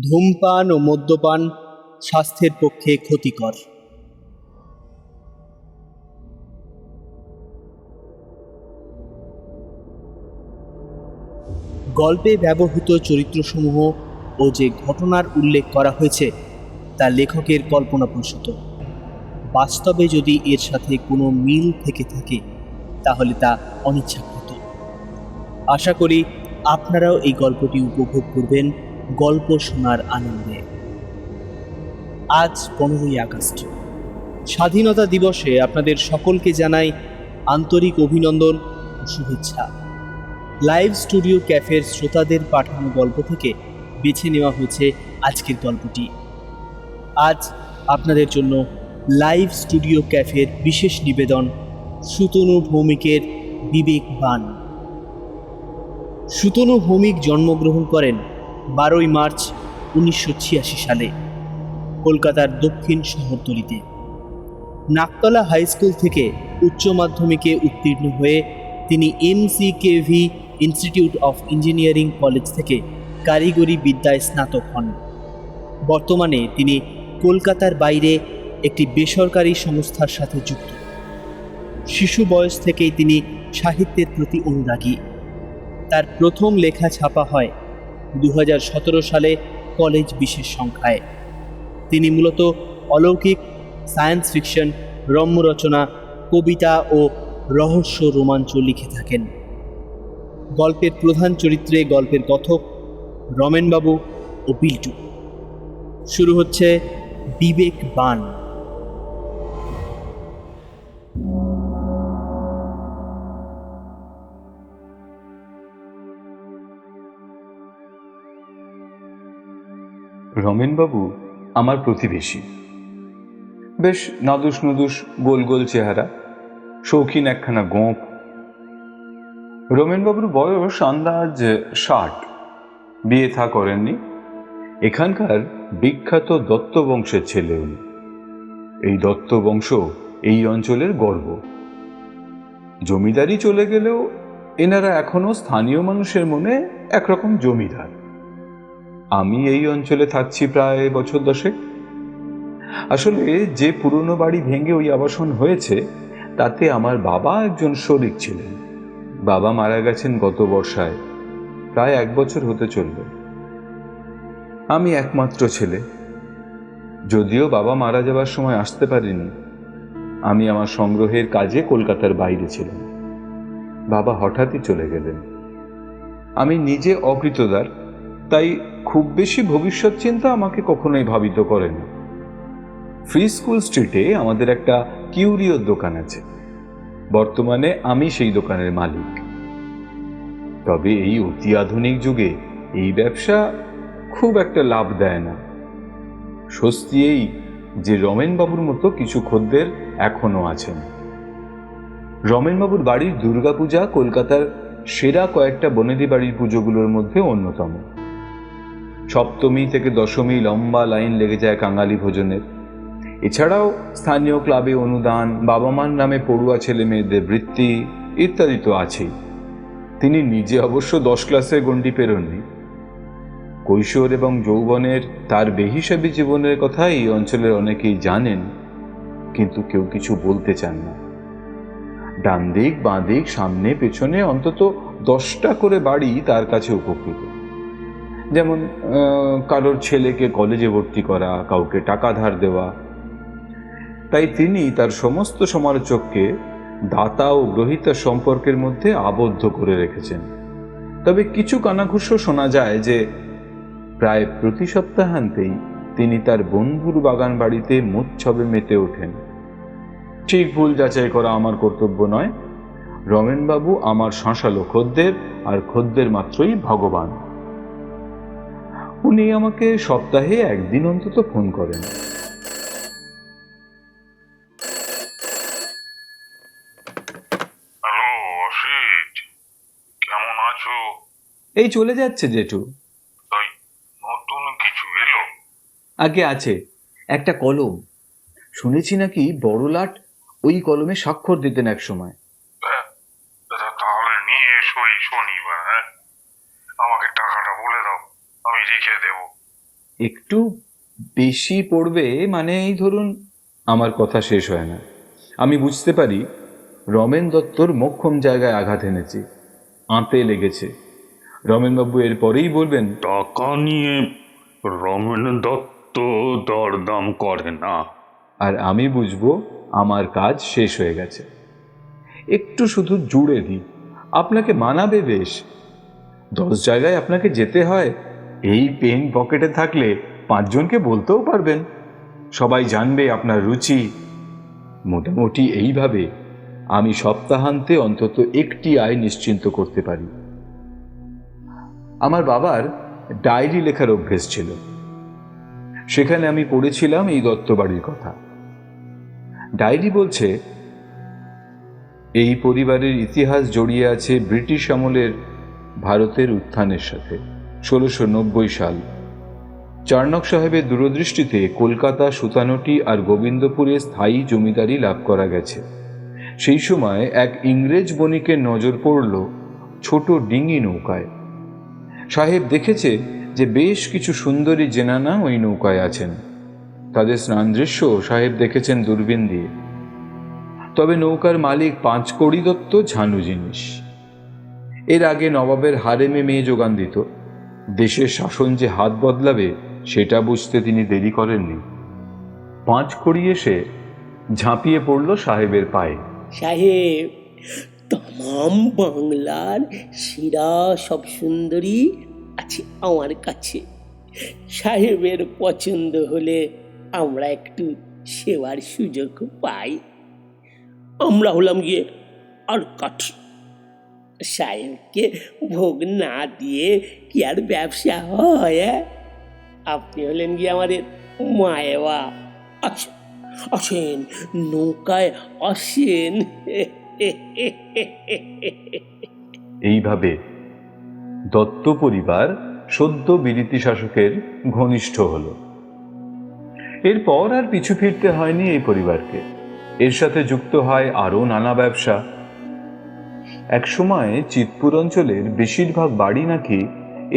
ধূমপান ও মদ্যপান স্বাস্থ্যের পক্ষে ক্ষতিকর। গল্পে ব্যবহৃত চরিত্রসমূহ ও যে ঘটনার উল্লেখ করা হয়েছে তা লেখকের কল্পনাপ্রসূত। বাস্তবে যদি এর সাথে কোনো মিল থেকে থাকে তাহলে তা অনিচ্ছাকৃত। আশা করি আপনারাও এই গল্পটি উপভোগ করবেন গল্প শোনার আনন্দে। আজ 15ই আগস্ট, স্বাধীনতা দিবসে আপনাদের সকলকে জানাই আন্তরিক অভিনন্দন ও শুভেচ্ছা। লাইভ স্টুডিও ক্যাফের শ্রোতাদের পাঠানো গল্প থেকে বেছে নেওয়া হয়েছে আজকের গল্পটি। আজ আপনাদের জন্য লাইভ স্টুডিও ক্যাফের বিশেষ নিবেদন সুতনু ভৌমিকের বিবেকবান। সুতনু ভৌমিক জন্মগ্রহণ করেন 12ই মার্চ 1986 সালে কলকাতার দক্ষিণ শহরতলিতে। নাকতলা হাই স্কুল থেকে উচ্চ মাধ্যমিকে উত্তীর্ণ হয়ে তিনি MCKV institute of engineering college থেকে কারিগরি বিদ্যায় স্নাতক হন। বর্তমানে তিনি কলকাতার বাইরে একটি বেসরকারি সংস্থার সাথে যুক্ত। শিশু বয়স থেকেই তিনি সাহিত্যের প্রতি অনুরাগী। তার প্রথম লেখা ছাপা হয় 2017 সালে কলেজ বিশেষ সংখ্যায়। তিনি মূলত অলৌকিক, সায়েন্স ফিকশন, রম্য রচনা, কবিতা ও রহস্য রোমাঞ্চ লিখে থাকেন। গল্পের প্রধান চরিত্রে গল্পের কথক রমেনবাবু ও বিল্টু। শুরু হচ্ছে বিবেকবান। রমেনবাবু আমার প্রতিবেশী। বেশ নাদুস নুদুস গোল গোল চেহারা, শৌখিন একখানা গোঁপ। রমেনবাবুর বয়স আন্দাজ 60। বিয়ে থা করেননি। এখানকার বিখ্যাত দত্ত বংশের ছেলে উনি। এই দত্ত বংশ এই অঞ্চলের গর্ব। জমিদারি চলে গেলেও এনারা এখনো স্থানীয় মানুষের মনে একরকম জমিদার। আমি এই অঞ্চলে থাকছি প্রায় বছর 10। আসলে যে পুরনো বাড়ি ভেঙে ওই আবাসন হয়েছে তাতে আমার বাবা একজন শরিক ছিলেন। বাবা মারা গেছেন গত বর্ষায়, প্রায় 1 বছর হতে চলল। আমি একমাত্র ছেলে। যদিও বাবা মারা যাবার সময় আসতে পারিনি, আমি আমার সংগ্রহের কাজে কলকাতার বাইরে ছিলাম। বাবা হঠাৎই চলে গেলেন। আমি নিজে অকৃতদার, তাই খুব বেশি ভবিষ্যৎ চিন্তা আমাকে কখনোই ভাবিত করে না। ফ্রি স্কুল স্ট্রিটে আমাদের একটা কিউরিওর দোকান আছে। বর্তমানে আমি সেই দোকানের মালিক। তবে এই অতি আধুনিক যুগে এই ব্যবসা খুব একটা লাভ দেয় না। স্বস্তি এই যে রমেনবাবুর মতো কিছু খদ্দের এখনো আছেন। রমেনবাবুর বাড়ির দুর্গাপূজা কলকাতার সেরা কয়েকটা বনেদি বাড়ির পুজোগুলোর মধ্যে অন্যতম। সপ্তমী থেকে দশমী লম্বা লাইন লেগে যায় কাঙালি ভোজনের। এছাড়াও স্থানীয় ক্লাবে অনুদান, বাবা মার নামে পড়ুয়া ছেলে মেয়েদের বৃত্তি ইত্যাদি তো আছেই। তিনি নিজে অবশ্য 10 ক্লাসের গণ্ডি পেরোননি। কৈশোর এবং যৌবনের তার বেহিসাবি জীবনের কথা এই অঞ্চলের অনেকেই জানেন, কিন্তু কেউ কিছু বলতে চান না। ডান দিক, বাঁ দিক, সামনে পেছনে অন্তত 10টা করে বাড়ি তার কাছে উপকৃত। যেমন কারোর ছেলেকে কলেজে ভর্তি করা, কাউকে টাকা ধার দেওয়া। তাই তিনি তার সমস্ত সমালোচককে দাতা ও গ্রহীতার সম্পর্কের মধ্যে আবদ্ধ করে রেখেছেন। তবে কিছু কানাঘুষো শোনা যায় যে প্রায় প্রতি সপ্তাহান্তেই তিনি তার বন্ধুর বাগান বাড়িতে মোচ্ছবে মেতে ওঠেন। ঠিক ভুল যাচাই করা আমার কর্তব্য নয়। রমেনবাবু আমার শাঁসালো খদ্দের, আর খদ্দের মাত্রই ভগবান। উনি আমাকে সপ্তাহে 1 দিন অন্তত ফোন করেন। কেমন আছো? এই চলে যাচ্ছে জেঠু। তাই নতুন কিছু এলো? আগে আছে একটা কলম। শুনেছি নাকি বড়লাট ওই কলমে স্বাক্ষর দিতেন এক সময়। তাহলে নিয়ে এসো এই শনিবার। আমাকে টাকাটা বলে দাও, আমি রেখে দেব। একটু বেশি পড়বে মানে এই ধরুন, আমার কথা শেষ হয় না। আমি বুঝতে পারি রমেন দত্তর মোক্ষম জায়গায় আঘাত এনেছি, আঁতে লেগেছে। রমেনবাবু এর পরেই বলবেন, টাকা নিয়ে রমেন দত্ত দরদাম করে না। আর আমি বুঝবো আমার কাজ শেষ হয়ে গেছে। একটু শুধু জুড়ে দিই, আপনাকে মানাবে বেশ। 10 জায়গায় আপনাকে যেতে হয়, এই পেন পকেটে থাকলে 5 জনকে বলতেও পারবেন, সবাই জানবে আপনার রুচি। মোটামুটি এইভাবে আমি সপ্তাহান্তে অন্তত একটি আয় নিশ্চিন্ত করতে পারি। আমার বাবার ডায়েরি লেখার অভ্যেস ছিল, সেখানে আমি পড়েছিলাম এই দত্ত বাড়ির কথা। ডায়েরি বলছে, এই পরিবারের ইতিহাস জড়িয়ে আছে ব্রিটিশ আমলের ভারতের উত্থানের সাথে। 1690 সাল চার্নক সাহেবের দূরদৃষ্টিতে কলকাতা, সুতানটি আর গোবিন্দপুরে স্থায়ী জমিদারি লাভ করা গেছে। সেই সময় এক ইংরেজ বণিকের নজর পড়ল ছোট ডিঙি নৌকায়। সাহেব দেখেছে যে বেশ কিছু সুন্দরী জেনানা ওই নৌকায় আছেন। তাদের স্নান দৃশ্য সাহেব দেখেছেন দূরবীন দিয়ে। তবে নৌকার মালিক 5 কড়ি দত্ত ঝানু জিনিস। এর আগে নবাবের হারেমে মেয়ে যোগান দিত। দেশের শাসন যে হাত বদলাবে সেটা বুঝতে তিনি দেরি করেননি। 5 কড়ি এসে ঝাঁপিয়ে পড়ল সাহেবের পায়ে। সাহেব, তাম বাংলার সেরা সব সুন্দরী আছে আমার কাছে। সাহেবের পছন্দ হলে আমরা একটু সেবার সুযোগ পাই। আমরা হলাম গিয়ে আর কাঠি। সাহেবকে ভোগ না দিয়ে কি আর ব্যবসা হয়? আপনি হলেন গিয়ে আমাদের মায়েবা। আচ্ছা আসেন, নৌকায় আসেন। এইভাবে দত্ত পরিবার সদ্য বিরিতি শাসকের ঘনিষ্ঠ হল। এরপর আর পিছু ফিরতে হয়নি এই পরিবারকে। এর সাথে যুক্ত হয় আরও নানা ব্যবসা। একসময় চিতপুর অঞ্চলের বেশিরভাগ বাড়ি নাকি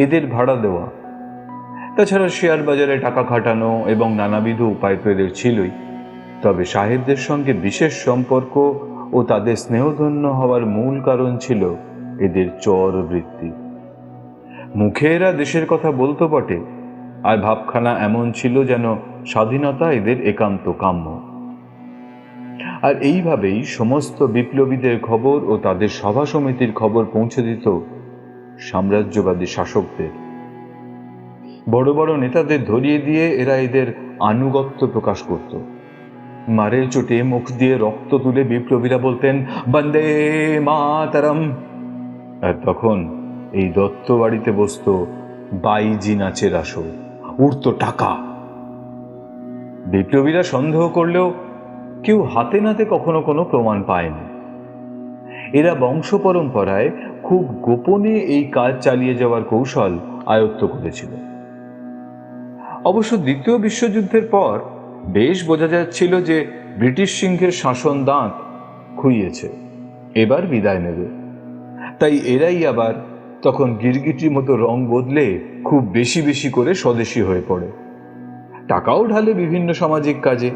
এদের ভাড়া দেওয়া। তাছাড়া শেয়ার বাজারে টাকা খাটানো এবং নানাবিধ উপায় তো এদের ছিলই। তবে সাহেবদের সঙ্গে বিশেষ সম্পর্ক ও তাদের স্নেহধন্য হওয়ার মূল কারণ ছিল এদের চর বৃত্তি। মুখে এরা দেশের কথা বলতো বটে, আর ভাবখানা এমন ছিল যেন স্বাধীনতা এদের একান্ত কাম্য। আর এইভাবেই সমস্ত বিপ্লবীদের খবর ও তাদের সভা সমিতির খবর পৌঁছে দিত সাম্রাজ্যবাদী শাসকদের। বড় বড় নেতাদের ধরিয়ে দিয়ে এরা এদের আনুগত্য প্রকাশ করত। মারের চোটে মুখ দিয়ে রক্ত তুলে বিপ্লবীরা বলতেন, বন্দে মাতরম। আর তখন এই দত্ত বাড়িতে বসত বাইজি নাচের আসর, উঠত টাকা। বিপ্লবীরা সন্দেহ করলেও কেউ হাতে নাতে কখনো কোনো প্রমাণ পায়নি। এরা বংশ পরম্পরায় খুব গোপনে এই কাজ চালিয়ে যাওয়ার কৌশল আয়ত্ত করেছিল। অবশ্য দ্বিতীয় বিশ্বযুদ্ধের পর বেশ বোঝা যাচ্ছিল যে ব্রিটিশ সিংহের শাসন দাঁত খুইয়েছে, এবার বিদায় নেবে। তাই এরাই আবার তখন গিরগিটির মতো রং বদলে খুব বেশি বেশি করে স্বদেশী হয়ে পড়ে। টাকাও ঢালে বিভিন্ন সামাজিক কাজে।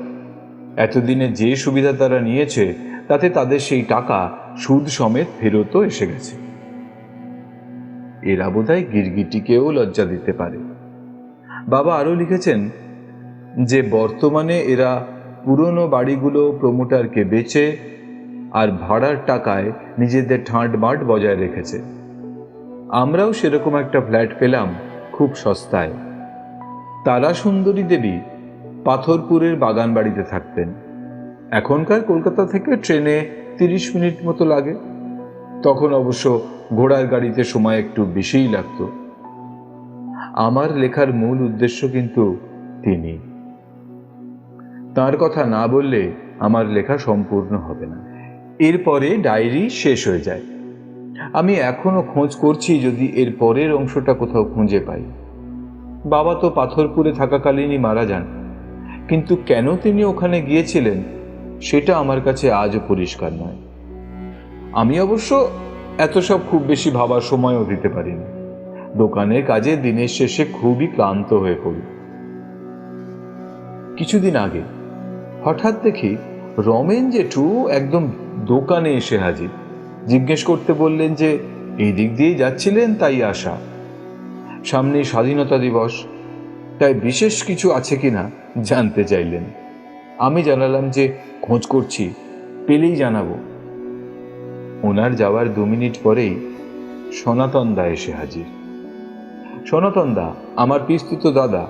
এতদিনে যে সুবিধা তারা নিয়েছে তাতে তাদের সেই টাকা সুদ সমেত ফেরতও এসে গেছে। এরা বোধহয় গিরগিটিকেও লজ্জা দিতে পারে। বাবা আরও লিখেছেন যে বর্তমানে এরা পুরনো বাড়িগুলো প্রমোটারকে বেচে আর ভাড়ার টাকায় নিজেদের ঠাঁটবাঁট বজায় রেখেছে। আমরাও সেরকম একটা ফ্ল্যাট পেলাম খুব সস্তায়। তারা সুন্দরী দেবী পাথরপুরের বাগান বাড়িতে থাকতেন। এখনকার কলকাতা থেকে ট্রেনে 30 মিনিট মতো লাগে। তখন অবশ্য ঘোড়ার গাড়িতে সময় একটু বেশিই লাগত। আমার লেখার মূল উদ্দেশ্য কিন্তু তিনি। তার কথা না বললে আমার লেখা সম্পূর্ণ হবে না। এরপরে ডায়েরি শেষ হয়ে যায়। আমি এখনো খোঁজ করছি যদি এর পরের অংশটা কোথাও খুঁজে পাই। বাবা তো পাথরপুরে থাকাকালীনই মারা যান, কিন্তু কেন তিনি ওখানে গিয়েছিলেন সেটা আমার কাছে আজও পরিষ্কার নয়। আমি অবশ্য এত সব খুব বেশি ভাবার সময়ও দিতে পারিনি। দোকানের কাজে দিনের শেষে খুবই ক্লান্ত হয়ে পড়ি। কিছুদিন আগে হঠাৎ দেখি রমেন জেঠু একদম দোকানে এসে হাজির। জিজ্ঞেস করতে বললেন যে এই দিক দিয়েই যাচ্ছিলেন, তাই আসা। সামনে স্বাধীনতা দিবস, তাই বিশেষ কিছু আছে কিনা জানতে চাইলেন। আমি জানালাম যে খোঁজ করছি, পেলেই জানাবো। ওনার যাওয়ার 2 মিনিট পরেই সনাতন দা এসে হাজির। সনাতন দা আমার পিস্তুত দাদা,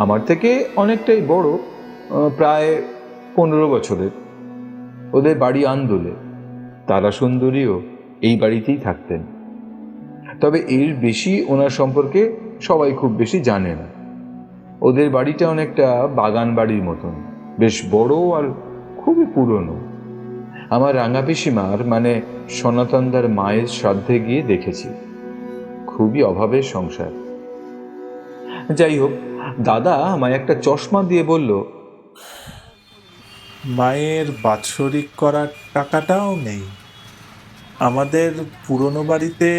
আমার থেকে অনেকটাই বড়, প্রায় 15 বছরের। ওদের বাড়ি আন্দোলে। তারা সুন্দরীও এই বাড়িতেই থাকতেন। তবে এর বেশি ওনার সম্পর্কে সবাই খুব বেশি জানে না। ওদের বাড়িটা অনেকটা বাগান বাড়ির মতন, বেশ বড় আর খুবই পুরনো। আমার রাঙা পিসিমার মানে সনাতনদার মায়ের শ্রাদ্ধে গিয়ে দেখেছি। খুবই অভাবের সংসার। যাই হোক, দাদা আমায় একটা চশমা দিয়ে বলল, মায়ের বাৎসরিক করার টাকাটাও নেই। আমাদের পুরনো বাড়িতে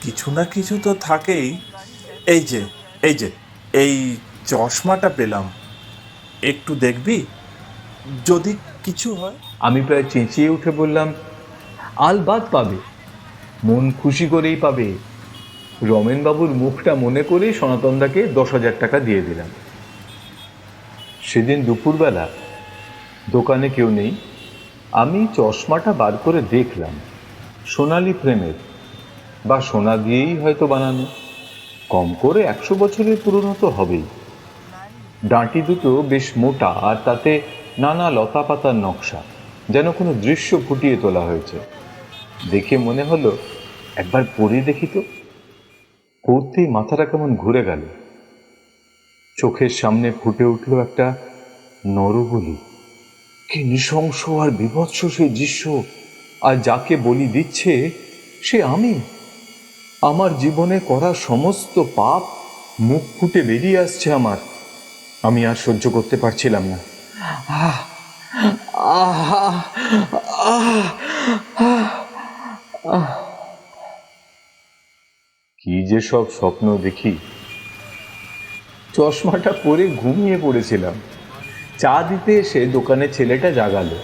কিছু না কিছু তো থাকেই। এই যে এই যে এই চশমাটা পেলাম, একটু দেখবি, যদি কিছু হয়। আমি প্রায় চেঁচিয়ে উঠে বললাম, আলবাত পাবে, মন খুশি করেই পাবে। রমেনবাবুর মুখটা মনে করে সনাতনদাকে 10,000 টাকা দিয়ে দিলাম। সেদিন দুপুরবেলা দোকানে কেউ নেই। আমি চশমাটা বার করে দেখলাম, সোনালি ফ্রেমের, বা সোনা দিয়েই হয়তো বানানো। কম করে 100 বছরের পুরনো তো হবেই। ডাঁটি দুটো বেশ মোটা, আর তাতে নানা লতা পাতার নকশা, যেন কোনো দৃশ্য ফুটিয়ে তোলা হয়েছে। দেখে মনে হলো একবার পরে দেখি তো। পড়তেই মাথাটা কেমন ঘুরে গেল। চোখের সামনে ফুটে উঠল একটা নরবলি। কি নৃশংস আর বীভৎস সেই দৃশ্য! আর যাকে বলি দিচ্ছে সে আমি। আমার জীবনে করা সমস্ত পাপ মুখ ফুটে বেরিয়ে আসছে আমার। আমি আর সহ্য করতে পারছিলাম না। আহ আহ আহ আহ কি যে সব স্বপ্ন দেখি। চশমাটা পরে ঘুমিয়ে পড়েছিলাম। চা দিতে এসে দোকানের ছেলেটা জাগালো।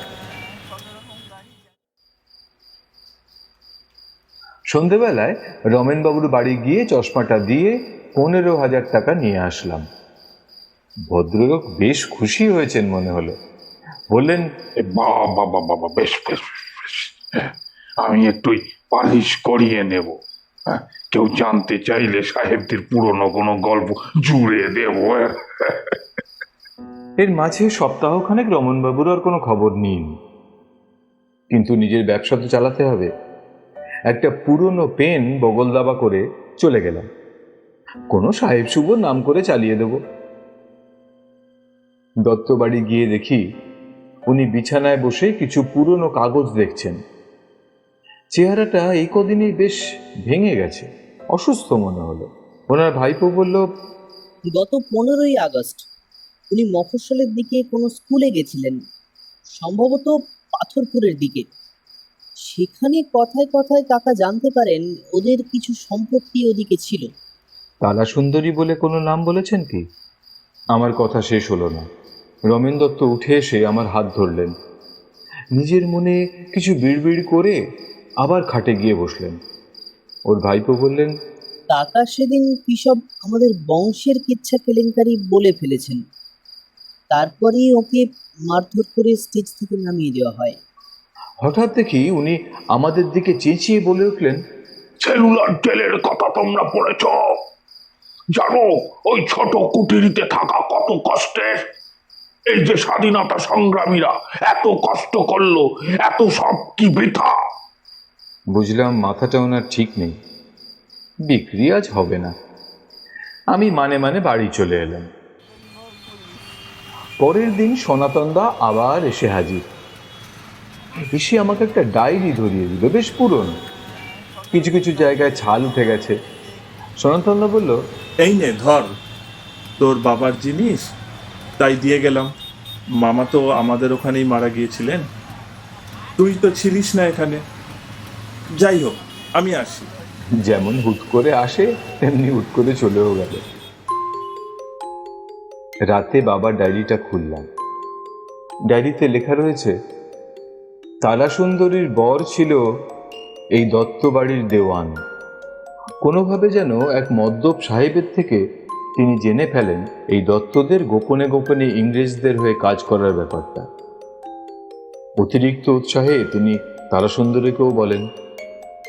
সন্ধেবেলায় রমেনবাবুর বাড়ি গিয়ে চশমাটা দিয়ে 15,000 টাকা নিয়ে আসলাম। ভদ্রলোক বেশ খুশি হয়েছেন মনে হলো। বললেন, বাবা বাবা বাবা, বেশ বেশ বেশ, আমি একটুই পালিশ করিয়ে নেব। কেউ জানতে চাইলে সাহেবদের পুরনো কোনো গল্প জুড়ে দেব। এর মাঝে সপ্তাহখানেক রমনবাবুর আর কোনো খবর নিন। কিন্তু নিজের ব্যবসা তো চালাতে হবে। একটা পুরনো পেন বগল দাবা করে চলে গেলাম। কোনো সাহেব শুভ নাম করে চালিয়ে দেব। দত্ত বাড়ি গিয়ে দেখি উনি বিছানায় বসে কিছু পুরনো কাগজ দেখছেন। চেহারাটা এই কদিনই বেশ ভেঙে গেছে, অসুস্থ মনে হলো। ওনার ভাইপো বলল, গত 15ই আগস্ট উনি মফস্বলের দিকে কোনো স্কুলে গেছিলেন, সম্ভবত পাথরপুরের দিকে। সেখানে কথায় কথায় কাকা জানতে পারেন ওদের কিছু সম্পত্তি ওদিকে ছিল। তারা সুন্দরী বলে কোনো নাম বলেছেন কি? আমার কথা শেষ হলো না। রমেন দত্ত উঠে এসে আমার হাত ধরলেন। নিজের মনে কিছু বিড়বিড় করে আবার খাটে গিয়ে বসলেন। ওর ভাইপো বললেন, কাকা সেদিন কি সব আমাদের বংশের কিচ্ছা কেলেঙ্কারি বলে ফেলেছেন। তারপরেই ওকে মারধর করে স্টেজ থেকে নামিয়ে দেওয়া হয়। হঠাৎ দেখি উনি আমাদের দিকে চেঁচিয়ে বলে উঠলেন, সেলুলার জেলের কথা তোমরা পড়েছ? জানো ওই ছোট কুটিরিতে থাকা কত কষ্টের? এই যে স্বাধীনতা সংগ্রামীরা এত কষ্ট করলো, এত সব কি বৃথা? বুঝলাম মাথাটা ওনার ঠিক নেই, বিক্রি আজ হবে না। আমি মানে মানে বাড়ি চলে এলাম। পরের দিন সনাতনদা আবার এসে হাজির। এসে আমাকে একটা ডায়েরি ধরিয়ে দিল, বেশ পুরনো, কিছু কিছু জায়গায় ছাল উঠে গেছে। সনাতনদা বলল, এই নে ধর, তোর বাবার জিনিস, তাই দিয়ে গেলাম। মামা তো আমাদের ওখানেই মারা গিয়েছিলেন, তুই তো ছিলিস না এখানে। যাই হোক, আমি আসি। যেমন হুট করে আসে তেমনি হুট করে চলেও গেল। রাতে বাবার ডায়েরিটা খুললাম। ডায়েরিতে লেখা রয়েছে, তারাসুন্দরীর বর ছিল এই দত্ত বাড়ির দেওয়ান। কোনোভাবে যেন এক মদ্যপ সাহেবের থেকে তিনি জেনে ফেলেন এই দত্তদের গোপনে গোপনে ইংরেজদের হয়ে কাজ করার ব্যাপারটা। অতিরিক্ত উৎসাহে তিনি তারাসুন্দরীকেও বলেন,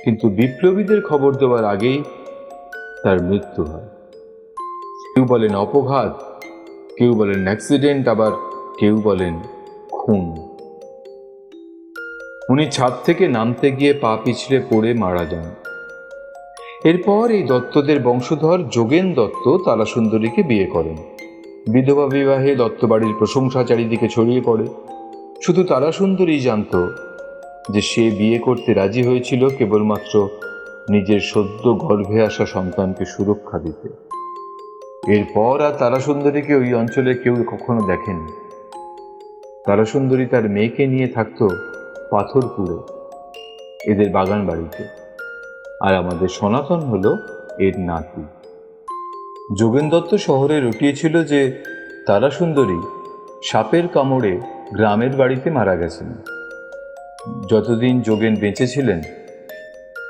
কিন্তু বিপ্লবীদের খবর দেওয়ার আগেই তার মৃত্যু হয়। কেউ বলেন অপঘাত, কেউ বলেন অ্যাক্সিডেন্ট, আবার কেউ বলেন খুন। উনি ছাদ থেকে নামতে গিয়ে পা পিছলে পড়ে মারা যান। এরপর এই দত্তদের বংশধর যোগেন দত্ত তারাসুন্দরীকে বিয়ে করেন। বিধবা বিবাহে দত্ত বাড়ির প্রশংসা চারিদিকে ছড়িয়ে পড়ে। শুধু তারাসুন্দরী জানত যে সে বিয়ে করতে রাজি হয়েছিল কেবলমাত্র নিজের সদ্য গর্ভে আসা সন্তানকে সুরক্ষা দিতে। এরপর আর তারাসুন্দরীকে ওই অঞ্চলে কেউ কখনো দেখেনি। তারাসুন্দরী তার মেয়েকে নিয়ে থাকতো পাথরপুরে, এদের বাগান বাড়িতে, আর আমাদের সনাতন হলো এর নাতি। যোগেন দত্ত শহরে রটিয়েছিল যে তারাসুন্দরী সাপের কামড়ে গ্রামের বাড়িতে মারা গেছেন। যতদিন যোগেন বেঁচে ছিলেন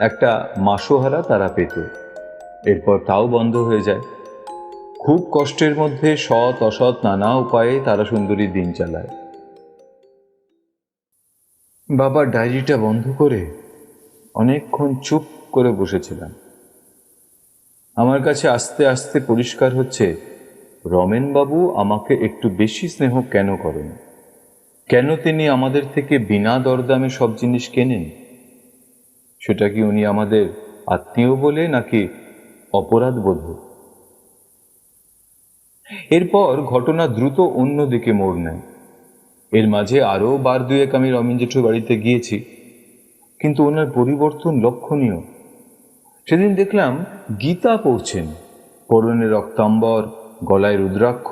একটা মাসোহারা তারা পেত, এরপর তাও বন্ধ হয়ে যায়। খুব কষ্টের মধ্যে সৎ অসৎ নানা উপায়ে তারাসুন্দরী দিন চালায়। বাবার ডায়েরিটা বন্ধ করে অনেকক্ষণ চুপ করে বসেছিলাম। আমার কাছে আস্তে আস্তে পরিষ্কার হচ্ছে রমেনবাবু আমাকে একটু বেশি স্নেহ কেন করেন, কেন তিনি আমাদের থেকে বিনা দরদামে সব জিনিস কেনেন। সেটা কি উনি আমাদের আত্মীয় বলে নাকি অপরাধ বোধে? এরপর ঘটনা দ্রুত অন্যদিকে মোড় নেয়। এর মাঝে আরও বার দুয়েক আমি রমেন জেঠুর বাড়িতে গিয়েছি, কিন্তু ওনার পরিবর্তন লক্ষণীয়। সেদিন দেখলাম গীতা পড়ছেন, পরনে রক্তাম্বর, গলায় রুদ্রাক্ষ।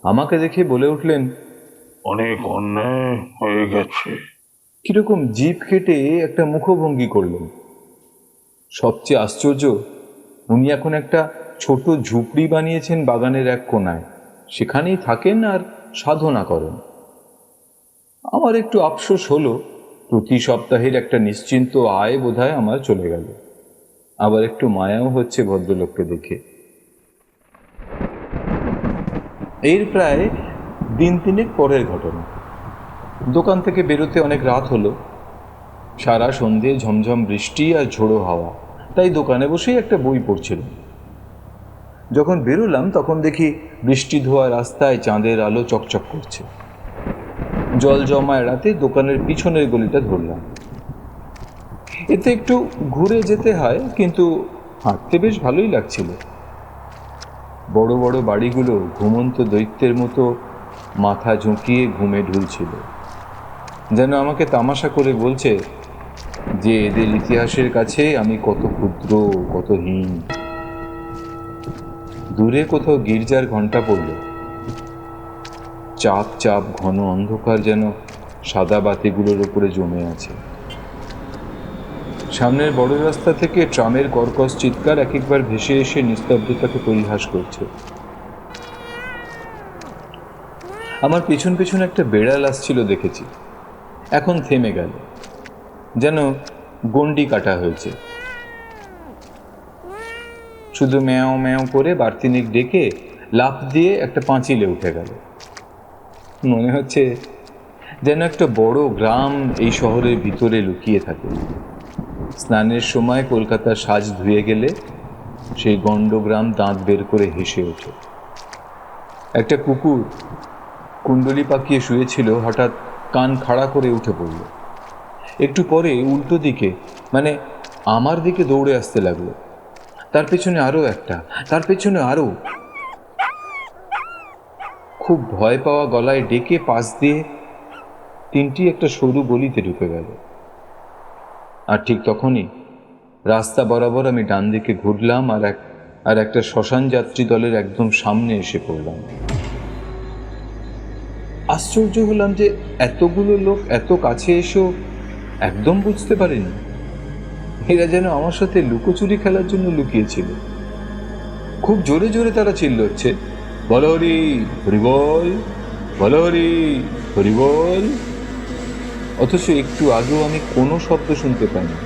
আমাকে দেখে বলে উঠলেন, অনেক অন্যায় হয়ে গেছে। কিরকম জিভ কেটে একটা মুখভঙ্গি করলেন। সবচেয়ে আশ্চর্য, উনি এখন একটা ছোট ঝুপড়ি বানিয়েছেন বাগানের এক কোনায়, সেখানেই থাকেন আর সাধনা করেন। আমার একটু আফসোস হলো, প্রতি সপ্তাহের একটা নিশ্চিন্ত আয় বোধহয় আমার চলে গেল। আবার একটু মায়াও হচ্ছে ভদ্রলোককে দেখে। এর প্রায় দিন তিনেক পরের ঘটনা। দোকান থেকে বেরোতে অনেক রাত হলো। সারা সন্ধে ঝমঝম বৃষ্টি আর ঝোড়ো হাওয়া, তাই দোকানে বসেই একটা বই পড়ছিলাম। যখন বেরোলাম তখন দেখি বৃষ্টি ধোয়া রাস্তায় চাঁদের আলো চকচক করছে। জল জমা এড়াতে দোকানের পিছনের গলিটা ধরলাম। এতে একটু ঘুরে যেতে হয়, কিন্তু হাঁটতে বেশ ভালোই লাগছিল। বড় বড় বাড়িগুলো ঘুমন্ত দৈত্যের মতো মাথা ঝুঁকিয়ে ঘুমে ঢুলছিল, যেন আমাকে তামাশা করে বলছে যে এদের ইতিহাসের কাছে আমি কত ক্ষুদ্র, কত হীন। দূরে কোথাও গির্জার ঘণ্টা পড়ল। চাপ চাপ ঘন অন্ধকার যেন সাদা বাতিগুলোর উপরে জমে আছে। সামনের বড় রাস্তা থেকে ট্রামের কর্কশ চিৎকার এক একবার ভেসে এসে নিস্তব্ধতাকে পরিহাস করছে। আমার পেছন পেছন একটা বেড়াল আসছিল দেখেছি, এখন থেমে গেল, যেন গণ্ডি কাটা হয়েছে। শুধু ম্যাও ম্যাও করে বার্তিনিক ডেকে লাফ দিয়ে একটা পাঁচিলে উঠে গেল। মনে হচ্ছে যেন একটা বড় গ্রাম এই শহরের ভিতরে লুকিয়ে থাকে। স্নানের সময় কলকাতার সাজ ধুয়ে গেলে সেই গণ্ডগ্রাম দাঁত বের করে হেসে ওঠে। একটা কুকুর কুণ্ডলি পাকিয়ে শুয়েছিল, হঠাৎ কান খাড়া করে উঠে পড়ল। একটু পরে উল্টো দিকে, মানে আমার দিকে দৌড়ে আসতে লাগলো। তার পেছনে আরও একটা, তার পেছনে আরও। খুব ভয় পাওয়া গলায় ডেকে পাশ দিয়ে তিনটি একটা সরু গলিতে ঢুকে গেল। আর ঠিক তখনই রাস্তা বরাবর আমি ডান দিকে ঘুরলাম আর একটা শ্মশান যাত্রী দলের একদম সামনে এসে পড়লাম। আশ্চর্য হলাম যে এতগুলো লোক এত কাছে এসেও একদম বুঝতে পারেনি। এরা যেন আমার সাথে লুকোচুরি খেলার জন্য লুকিয়েছিল। খুব জোরে জোরে তারা চিল্লাচ্ছে, বলো হরি হরি বল, বলো হরি হরি বল। অথচ একটু আগেও আমি কোনো শব্দ শুনতে পাইনি।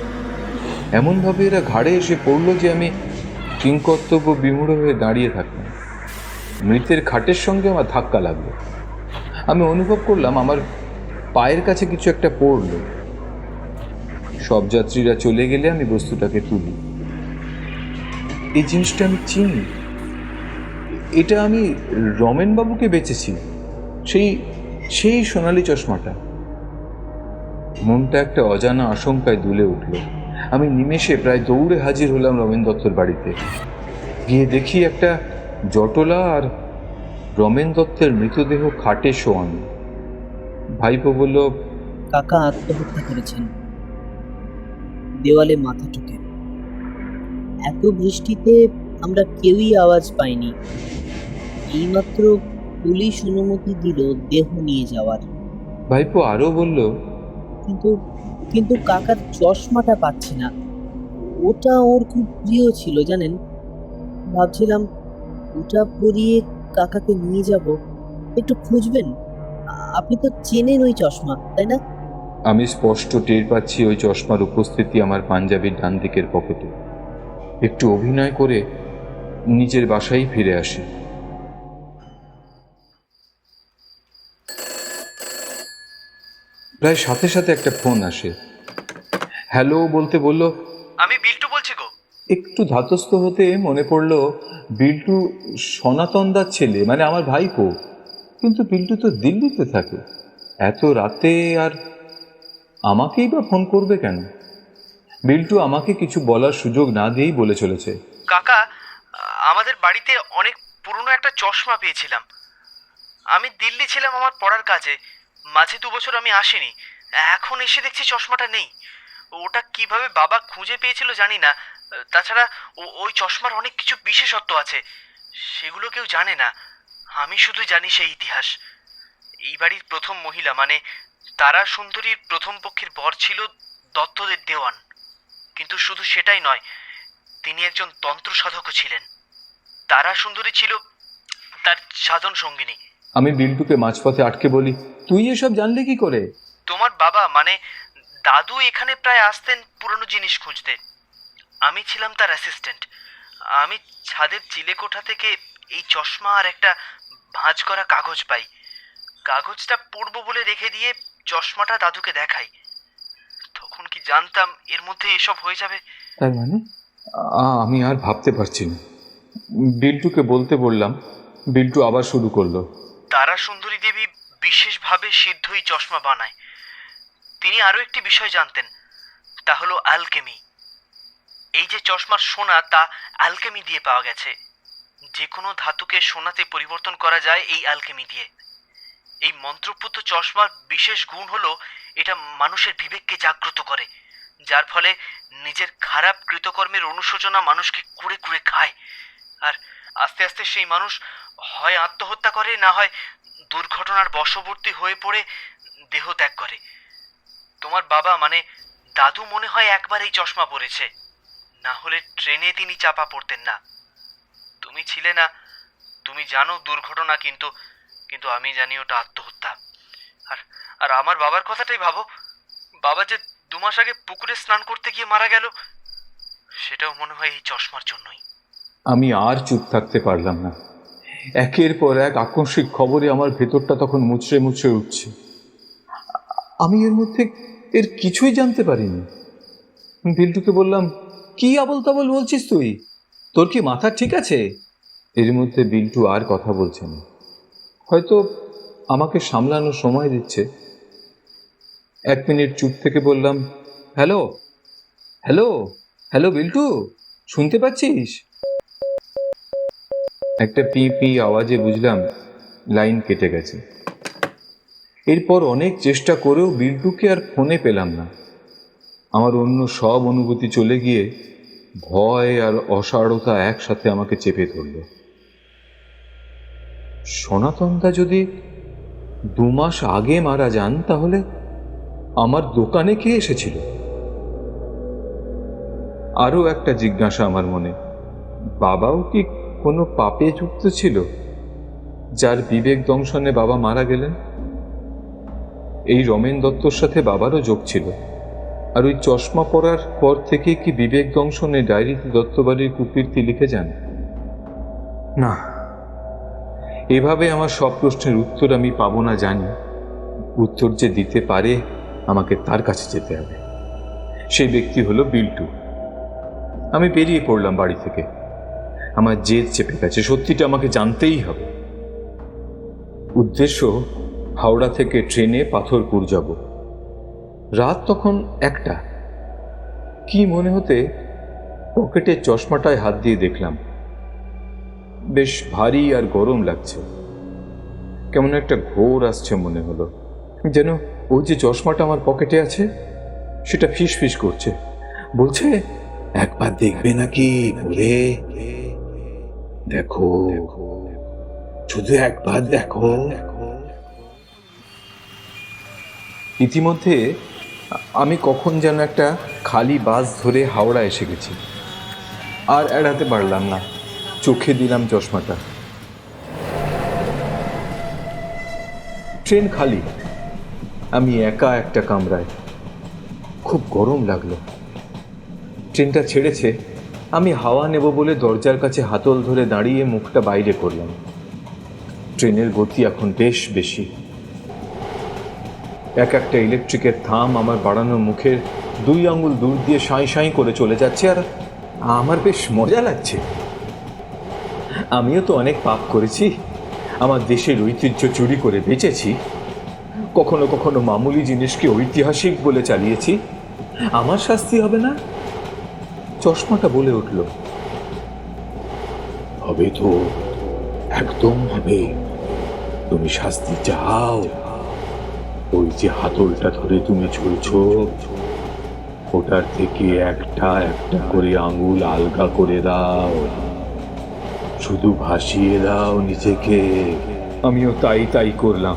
এমনভাবে এরা ঘাড়ে এসে পড়লো যে আমি কিংকর্তব্য বিমূঢ় হয়ে দাঁড়িয়ে থাকলাম। মৃতের খাটের সঙ্গে আমার ধাক্কা লাগলো। আমি অনুভব করলাম আমার পায়ের কাছে কিছু একটা পড়ল। সব যাত্রীরা চলে গেলে আমি বস্তুটাকে তুলি। এই জিনিসটা আমি চিনি, এটা আমি রমেনবাবুকে বেচেছি, সেই সেই সোনালি চশমাটা। মনটা একটা অজানা আশঙ্কায় দুলে উঠল। আমি নিমেষে প্রায় দৌড়ে হাজির হলাম রমেন দত্তর বাড়িতে। গিয়ে দেখি একটা জটলা আর রমেন দত্তের মৃতদেহ খাটে শোয়ানো। ভাইপো বলল, কাকা আত্মহত্যা করেছেন, দেওয়ালে মাথা ঠুকে। এত বৃষ্টিতে আমরা কেউই আওয়াজ পাইনি। এইমাত্র পুলিশ অনুমতি দিল দেহ নিয়ে যাওয়ার। ভাইপো আরো বলল, কিন্তু কিন্তু কাকার চশমাটা পাচ্ছি না। ওটা ওর খুব প্রিয় ছিল জানেন। ভাবছিলাম ওটা পরিয়ে কাকাকে নিয়ে যাব। একটু খুঁজবেন? আপনি তো চেনেন ওই চশমা, তাই না? আমি স্পষ্ট টের পাচ্ছি ওই চশমার উপস্থিতি আমার পাঞ্জাবির ডান দিকের পকেটে। একটু অভিনয় করে নিজের বাসায় ফিরে আসি। প্রায় সাথে সাথে একটা ফোন আসে। হ্যালো বলতে বলল, আমি বিল্টু বলছি গো। একটু ধাতস্থ হতে মনে পড়ল বিল্টু সনাতন দার ছেলে, মানে আমার ভাইপো। কিন্তু বিল্টু তো দিল্লিতে থাকে, এত রাতে আর আমাকেই বা ফোন করবে কেন? বিল্টু আমাকে কিছু বলার সুযোগ না দিয়েই বলে চলেছে, কাকা, আমাদের বাড়িতে অনেক পুরনো একটা চশমা পেয়েছিলাম। আমি দিল্লি ছিলাম আমার পড়ার কাজে, মাঝে 2 বছর আমি আসিনি। এখন এসে দেখছি চশমাটা নেই। ওটা কিভাবে বাবা খুঁজে পেয়েছিল জানি না। তাছাড়া ওই চশমার অনেক কিছু বিশেষত্ব আছে, সেগুলো কেউ জানে না। আমি শুধু জানি সেই ইতিহাস। এই বাড়ির প্রথম মহিলা, মানে তারা সুন্দরীর প্রথম পক্ষের বর ছিল দত্তদের দেওয়ান। কিন্তু শুধু সেটাই নয়, তিনি একজন তন্ত্র সাধকও ছিলেন। তারা সুন্দরী ছিল তার সাধন সঙ্গিনী। আমি বিল্টুকে মাঝপথে আটকে বলি, তুই এসব জানলি কি করে? তোমার বাবা, মানে দাদু, এখানে প্রায় আসতেন পুরনো জিনিস খুঁজতে। আমি ছিলাম তার অ্যাসিস্ট্যান্ট। আমি ছাদের চিলেকোঠা থেকে এই চশমা আর একটা ভাঁজ করা কাগজ পাই। কাগজটা পড়বো বলে রেখে দিয়ে চশমাটা দাদুকে দেখাই। তখন কি জানতাম এর মধ্যে এসব হয়ে যাবে। তার মানে আমি আর ভাবতে পারছি না। বিল্টুকে বলতে বললাম, বিল্টু আবার শুরু করলো, তারা সুন্দরী দেবী বিশেষভাবে সিদ্ধই চশমা বানায়। তিনি আরো একটি বিষয় জানতেন, তা হলো অ্যালকেমি। এই যে চশমার সোনা, তা অ্যালকেমি দিয়ে পাওয়া গেছে। যে কোনো ধাতুকে সোনাতে পরিবর্তন করা যায় এই অ্যালকেমি দিয়ে। এই মন্ত্রপুত চশমার বিশেষ গুণ হলো এটা মানুষের বিবেককে জাগ্রত করে, যার ফলে নিজের খারাপ কৃতকর্মের অনুশোচনা মানুষকে কুড়ে কুড়ে খায়। আর আস্তে আস্তে সেই মানুষ হয় আত্মহত্যা করে, না হয় দুর্ঘটনার বশবর্তী হয়ে পড়ে দেহ ত্যাগ করে। তোমার বাবা, মানে দাদু, মনে হয় একবার এই চশমা পরেছে, না হলে ট্রেনে তিনি চাপা পড়তেন না। তুমি ছিলে না, তুমি জানো দুর্ঘটনা, কিন্তু কিন্তু আমি জানি ওটা আত্মহত্যা। আর আর আমার বাবার কথাটাই ভাবো। বাবা যে 2 মাস আগে পুকুরে স্নান করতে গিয়ে মারা গেল, সেটাও মনে হয় এই চশমার জন্যই। আমি আর চুপ থাকতে পারলাম না। একের পর এক আকস্মিক খবরে আমার ভেতরটা তখন মুচড়ে মুচড়ে উঠছে। আমি এর কিছুই জানতে পারিনি। বিল্টুকে বললাম, কি আবল তাবল বলছিস তুই? তোর কি মাথা ঠিক আছে? এর মধ্যে বিল্টু আর কথা বলছে না, হয়তো আমাকে সামলানোর সময় দিচ্ছে। 1 মিনিট চুপ থেকে বললাম, হ্যালো হ্যালো হ্যালো বিল্টু, শুনতে পাচ্ছিস? একটা পি পি আওয়াজে বুঝলাম লাইন কেটে গেছে। এরপর অনেক চেষ্টা করেও বিল্টুকে আর ফোনে পেলাম না। আমার অন্য সব অনুভূতি চলে গিয়ে ভয় আর অসাড়তা একসাথে আমাকে চেপে ধরল। সনাতনদা যদি 2 মাস আগে মারা যান, তাহলে আমার দোকানে কে এসেছিল? আরও একটা জিজ্ঞাসা আমার মনে, বাবাও কি কোনো পাপে যুক্ত ছিল? যার বিবেক দংশনে বাবা মারা গেলেন। এই রমেন দত্তর সাথে বাবারও যোগ ছিল। আর ওই চশমা পরার পর থেকে কি বিবেক দংশনে ডায়েরিতে দত্তবাড়ির কুকীর্তি লিখে যান? না, এভাবে আমার সব প্রশ্নের উত্তর আমি পাবো না জানি। উত্তর যে দিতে পারে আমাকে তার কাছে যেতে হবে। সেই ব্যক্তি হলো বিল্টু। আমি বেরিয়ে পড়লাম বাড়ি থেকে। আমার জেদ চেপে গেছে, সত্যিটা আমাকে জানতেই হবে। উদ্দেশ্য হাওড়া থেকে ট্রেনে পাথরপুর যাব। রাত তখন 1টা। কি মনে হতে পকেটের চশমাটায় হাত দিয়ে দেখলাম, বেশ ভারী আর গরম লাগছে। কেমন একটা ঘোর আসছে মনে হলো, যেন ওই যে চশমাটা আমার পকেটে আছে সেটা ফিস ফিস করছে, বলছে একবার দেখবে নাকি পরে, দেখো, শুধু একবার দেখো। ইতিমধ্যে আমি কখন যেন একটা খালি বাস ধরে হাওড়া এসে গেছি। আর এড়াতে পারলাম না, চোখে দিলাম চশমাটা। ট্রেন খালি, আমি একা একটা কামরায়। খুব গরম লাগলো। ট্রেনটা ছেড়েছে, আমি হাওয়া নেব বলে দরজার কাছে হাতল ধরে দাঁড়িয়ে মুখটা বাইরে করলাম। ট্রেনের গতি এখন বেশ বেশি। এক একটা ইলেকট্রিকের থাম আমার বাড়ানো মুখের 2 আঙ্গুল দূর দিয়ে সাঁই সাঁই করে চলে যাচ্ছে, আর আমার বেশ মজা লাগছে। আমিও তো অনেক পাপ করেছি, আমার দেশের ঐতিহ্য চুরি করে বেঁচেছি, কখনো কখনো মামুলি জিনিসকে ঐতিহাসিক বলে চালিয়েছি। আমার শাস্তি হবে না? চশমাটা বলে উঠল, হবে তো, একদম হবে। তুমি শাস্তি চাও? ওই যে হাতলটা ধরে তুমি ঝুলছো, ওটার থেকে একটা একটা করে আঙুল আলগা করে দাও, শুধু ভাসিয়ে দাও নিজেকে। আমিও তাই করলাম।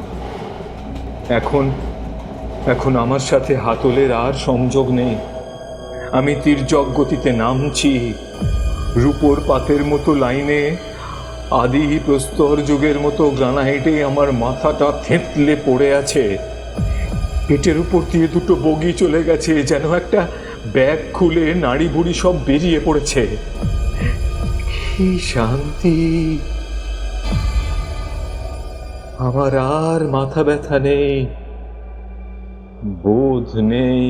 এখন আমার সাথে হাতলের আর সংযোগ নেই। আমি তির্যক গতিতে নামছি, রূপোর পাতের মতো লাইনে, আদি প্রস্তর যুগের মতো গ্রানাইটে আমার মাথাটা থেঁতলে পড়ে আছে। পেটের উপর দিয়ে 2টো বগি চলে গেছে, যেন একটা ব্যাগ খুলে নাড়ি বুড়ি সব বেরিয়ে পড়েছে। কি শান্তি! আমার আর মাথা ব্যথা নেই, বোধ নেই,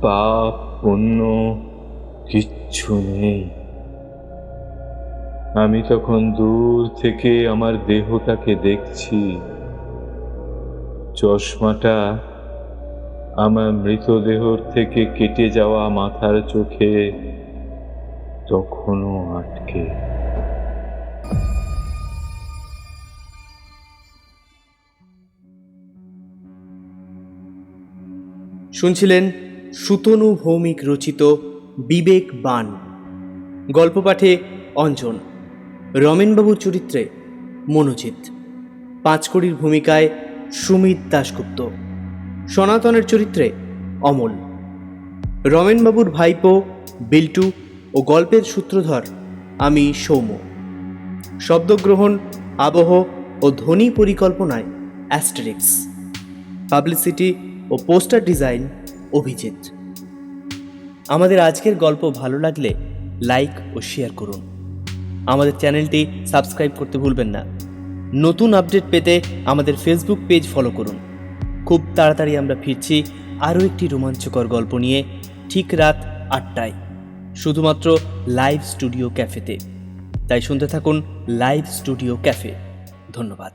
পাপ পুণ্য কিচ্ছু নেই। আমি তখন দূর থেকে আমার দেহটাকে দেখছি। চশমাটা আমার মৃতদেহর থেকে কেটে যাওয়া মাথার চোখে তখনও আটকে। শুনছিলেন সুতনু ভৌমিক রচিত বিবেক বান। গল্প পাঠে অঞ্জন, রমেনবাবুর চরিত্রে মনোজিৎ, পাঁচকড়ির ভূমিকায় সুমিত দাশগুপ্ত, সনাতনের চরিত্রে অমল, রমেনবাবুর ভাইপো বিল্টু ও গল্পের সূত্রধর আমি সৌম্য। শব্দগ্রহণ, আবহ ও ধ্বনি পরিকল্পনায় অ্যাস্টেরিক্স, পাবলিসিটি ও পোস্টার ডিজাইন অভিজিৎ। আমাদের আজকের গল্প ভালো লাগলে লাইক ও শেয়ার করুন। আমাদের চ্যানেলটি সাবস্ক্রাইব করতে ভুলবেন না। নতুন আপডেট পেতে আমাদের ফেসবুক পেজ ফলো করুন। খুব তাড়াতাড়ি আমরা ফিরছি আরও একটি রোমাঞ্চকর গল্প নিয়ে, ঠিক রাত 8টায়, শুধুমাত্র লাইভ স্টুডিও ক্যাফেতে। তাই শুনতে থাকুন লাইভ স্টুডিও ক্যাফে। ধন্যবাদ।